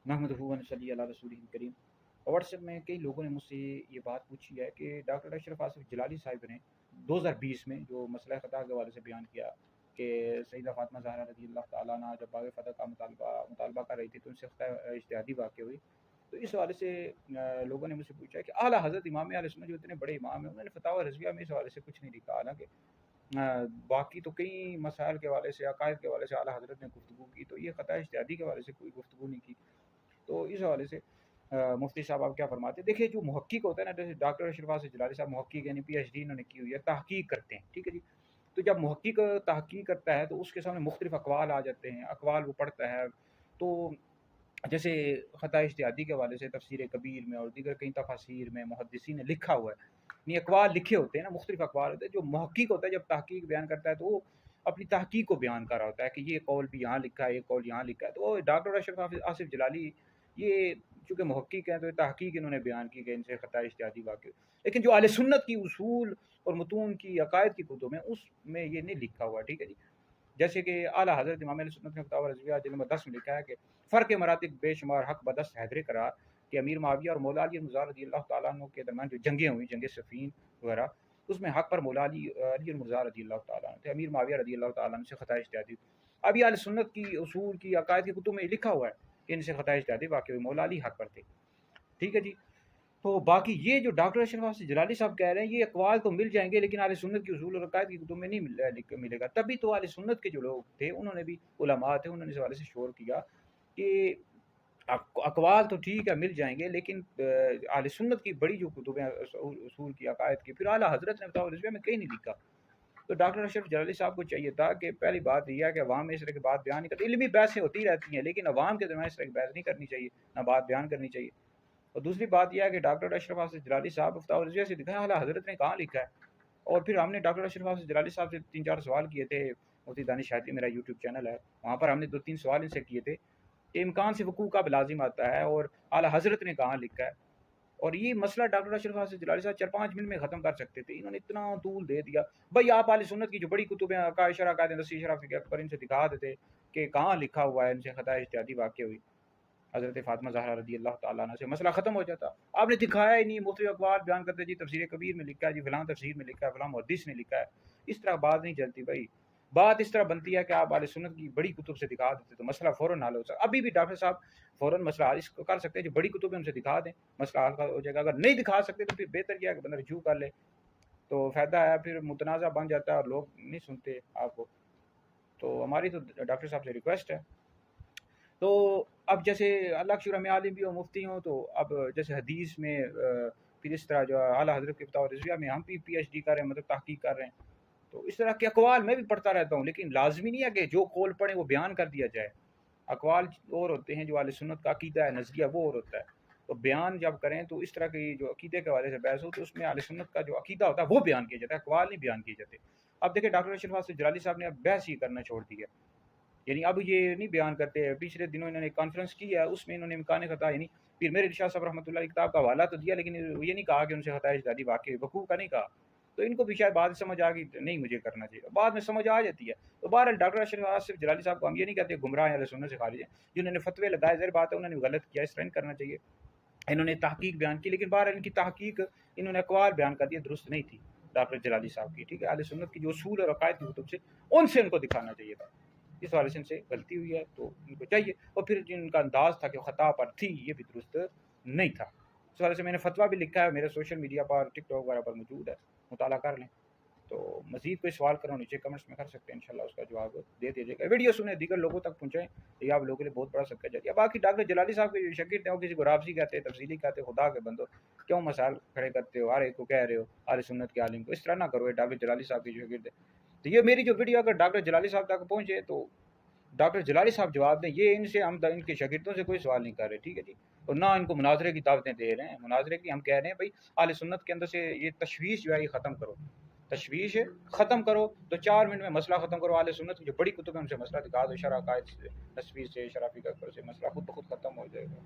नहमदुहु व नसल्ली अला रसूलिहिल करीम। व्हाट्सएप में कई लोगों ने मुझसे ये बात पूछी है कि डॉक्टर अशरफ आसिफ जलाली साहब ने 2020 में जो मसला ख़ता के हवाले से बयान किया कि सईदा फ़ातिमा ज़हरा रज़ी अल्लाह तआला अन्हा जब बाग़ फ़तह का मुतालबा कर रही थी तो उनसे इज्तिहादी वाक़या हुई। तो इस हवाले से लोगों ने मुझसे पूछा है कि आला हज़रत इमाम अहले सुन्नत जो इतने बड़े इमाम हैं, उन्होंने फ़तावा रज़विया में इस हवाले से कुछ नहीं लिखा। हालाँकि बाकी तो कई मसाइल के हवाले से, अक़ाइद के हवाले से आला हज़रत ने गुफ्तगू की, तो ये ख़ता इज्तिहादी के हवाले से कोई गुफ्तगू नहीं की। तो इस हवाले से मुफ्ती साहब आप क्या फरमाते हैं? देखिए, जो मुहक्किक होता है ना, जैसे डॉक्टर अशरफ आसिफ जलाली साहब मुहक्किक यानी पीएचडी इन्होंने की हुई है, तहकीक करते हैं, ठीक है जी। तो जब मुहक्किक तहकीक करता है तो उसके सामने मुख्तलिफ अक़वाल आ जाते हैं, अक़वाल वो पढ़ता है। तो जैसे ख़ता इज्तिहादी के हवाले से तफसीर कबीर में और दीगर कई तफासीर में मुहद्दिसीन ने लिखा हुआ है, यानी अक़वाल लिखे होते हैं ना, मुख्तलिफ अक़वाल होते हैं। जो मुहक्किक होता है जब तहकीक बयान करता है तो वो अपनी तहकीक को बयान कर रहा होता है कि ये कौल भी यहाँ लिखा है, ये कौल यहाँ लिखा है। तो डॉक्टर अशरफ आसिफ जलाली ये चूँकि मुहक्किक हैं, तो ये तहकीक इन्होंने बयान की कि इनसे ख़ता इज्तिहादी वाक़या। लेकिन जो अहले सुन्नत की उसूल और मुतून की अक़ायद की कुतुब हैं, उसमें ये नहीं लिखा हुआ, ठीक है जी। जैसे कि आला हज़रत इमाम अहले सुन्नत ने फ़तावा रज़विया जिल्द नंबर 10 में लिखा है कि फ़र्क़ मरातिब बेशुमार हक़ बदस्त हैदर करार कि अमीर मुआविया और मौला अली मुर्तज़ा रज़ियल्लाहु तआला अन्हु के दरमियान जो जंगें हुई, जंग सिफ़ीन वगैरह, उसमें हक़ पर मौला अली मुर्तज़ा रज़ियल्लाहु तआला अन्हु थे, अमीर मुआविया रज़ियल्लाहु तआला अन्हु से ख़ता इज्तिहादी। अब ये अहले सुन्नत की उसूल की अक़ायद की कुतुब में लिखा हुआ है कि इनसे ख़ता इज्तिहादी वाक़या हुई, मौला अली हक़ पर थे, ठीक है जी। तो बाकी ये जो डॉक्टर अशरफ आसिफ जलाली साहब कह रहे हैं, ये अक़वाल तो मिल जाएँगे लेकिन अहले सुन्नत की उसूल और अक़ायद की कुतुब में नहीं मिलेगा। तभी तो अहले सुन्नत के जो लोग थे, उन्होंने भी उलमा थे, उन्होंने इस हवाले से शोर किया कि अक़वाल तो ठीक है मिल जाएँगे, लेकिन अहले सुन्नत की बड़ी जो कुतुब हैं उसूल की, अक़ायद की, फिर आला हज़रत ने फ़तावा रज़विया में कहीं नहीं लिखा। तो डॉक्टर अशरफ जलाली साहब को चाहिए था कि पहली बात ये है कि अवाम में इस तरह की बात बयान नहीं करती। इल्मी बहसें होती रहती हैं, लेकिन अवाम के दरमियान इस तरह की बहस नहीं करनी चाहिए, ना बात बयान करनी चाहिए। और दूसरी बात यह है कि डॉक्टर अशरफ आसिफ जलाली साहब फ़तावा रज़विया से दिखाएँ आला हज़रत ने कहाँ लिखा है। और फिर हमने डॉक्टर अशरफ आसिफ जलाली साहब से 3-4 सवाल किए थे। मुफ्ती दानिश हायती मेरा यूट्यूब चैनल है, वहाँ पर हमने 2-3 सवाल इनसे किए थे कि इम्कान से वक़ूअ कब लाज़िम आता है और आला हज़रत ने कहाँ लिखा है। और ये मसला डॉक्टर अशरफ आसिफ जलाली साहब 4-5 मिनट में ख़त्म कर सकते थे, इन्होंने इतना तूल दे दिया। भई आप अहले सुन्नत की जो बड़ी कुतुब हैं, अक़ाइद शरह अक़ाइद नसीह शराफ़ी अकबर, इनसे दिखा देते कि कहाँ लिखा हुआ है इनसे ख़ता इज्तिहादी वाक़या हुई हज़रत फ़ातिमा ज़हरा रज़ियल्लाहु तआला अन्हा से, मसला ख़त्म हो जाता। आपने दिखाया ही नहीं, मुख्तलिफ अक़वाल बयान करते जी तफ़सीर कबीर में लिखा है, जी फ़लाँ तफ़सीर में लिखा है, फ़लाँ मुहद्दिस ने लिखा है। इस तरह बात नहीं चलती भई। बात इस तरह बनती है कि आप अहले सुन्नत की बड़ी कुतुब से दिखा देते तो मसला फ़ौरन हल हो सकता। अभी भी डॉक्टर साहब फ़ौरन मसला हल इसको कर सकते हैं, जो बड़ी कुतुब है उनसे दिखा दें, मसला हल हो जाएगा। अगर नहीं दिखा सकते तो फिर बेहतर क्या है कि बंदा रुजू कर ले, तो फ़ायदा है, फिर मुतनाज़ा बन जाता है और लोग नहीं सुनते आपको। तो हमारी तो डॉक्टर साहब से रिक्वेस्ट है। तो अब जैसे अल्लाह का शुक्र मैं आलिम भी हूँ, मुफ्ती हूँ, तो अब जैसे हदीस में फिर इस तरह जो आला हज़रत के फ़तावा रज़विया में हम भी पीएचडी कर रहे हैं, मतलब तहकीक कर रहे हैं। तो इस तरह के अक़वाल मैं भी पढ़ता रहता हूँ, लेकिन लाज़मी नहीं है कि जो कौल पढ़ें वो बयान कर दिया जाए। अक़वाल और होते हैं, जो अहले सुन्नत का अक़ीदा है, नज़रिया वो और होता है। तो बयान जब करें तो इस तरह की जो अक़ीदे के हवाले से बहस हो तो उसमें अहले सुन्नत का जो अक़ीदा होता है वो बयान किया जाता है, अक़वाल नहीं बयान किए जाते। अब देखिए डॉक्टर अशरफ आसिफ जलाली साहब ने अब बहस ही करना छोड़ दिया। यानी अब ये नहीं बयान करते। पिछले दिनों इन्होंने एक कॉन्फ्रेंस की है, उसमें इन्होंने इम्कान ख़ता यानी पीर मेरे इरशाद साहब रहमतुल्लाह की किताब का हवाला तो दिया, लेकिन ये नहीं कहा कि उनसे ख़ता इज्तिहादी वाक़या वक़ूअ का नहीं कहा। तो इनको भी शायद बाद में समझ आ गई, नहीं मुझे करना चाहिए, बाद में समझ आ जाती है। तो बहरहाल डॉक्टर अशरफ आसिफ जलाली साहब को हम ये नहीं कहते गुमराह हैं, अहले सुन्नत से खारिज हैं। जिन्होंने फतवे लगाए, ज़ाहिर बात है उन्होंने गलत किया, इस तरह नहीं करना चाहिए। इन्होंने तहकीक बयान की, लेकिन बहरहाल इनकी तहकीक इन्होंने अक़वाल बयान कर दिए, दुरुस्त नहीं थी डॉक्टर जलाली साहब की, ठीक है। अहले सुन्नत की जो उसूल और अक़ायद की कुतुब से उनसे उनको दिखाना चाहिए था। इस हवाले से इनसे गलती हुई है तो उनको चाहिए। और फिर जिनका अंदाज़ था कि ख़ता पर थी, ये भी दुरुस्त नहीं था। इस हवाले से मैंने फ़तवा भी लिखा है, मेरे सोशल मीडिया पर, टिकटॉक वगैरह पर मौजूद है, मुताला कर लें। तो मज़ीद कोई सवाल करो नीचे कमेंट्स में कर सकते हैं, इंशाल्लाह उसका जवाब दे दिया जाएगा। वीडियो सुने, दीगर लोगों तक पहुँचाएँ, ये आप लोगों के लिए बहुत बड़ा सदका जारिया। बाकी डॉक्टर जलाली साहब के जो शागिर्द हैं, वो किसी को राबज़ी कहते हैं, तफ़सीली कहते हैं, खुदा के बंदो क्यों मसाइल खड़े करते हो, हर एक को कह रहे हो अहले सुन्नत के आलिम को, इस तरह ना करो। ये डॉक्टर जलाली साहब के जो शागिर्द हैं, तो ये मेरी जो वीडियो अगर डॉक्टर जलाली साहब तक पहुँचे तो डॉक्टर जलाली साहब जवाब दें। ये इनसे हम इनके शागिर्दों से कोई सवाल नहीं कर रहे, ठीक है जी। और ना इनको मुनाज़रे की दावतें दे रहे हैं। मुनाज़रे की हम कह रहे हैं भाई अहले सुन्नत के अंदर से ये तशवीश जो है ये ख़त्म करो, तशवीश ख़त्म करो। तो 4 मिनट में मसला ख़त्म करो। अहले सुन्नत की जो बड़ी कुतुब है उनसे मसला दिखा दो, शरह अक़ायद नस्वी से, शराफ़ी अकबर से, मसला खुद ब खुद ख़त्म हो जाएगा।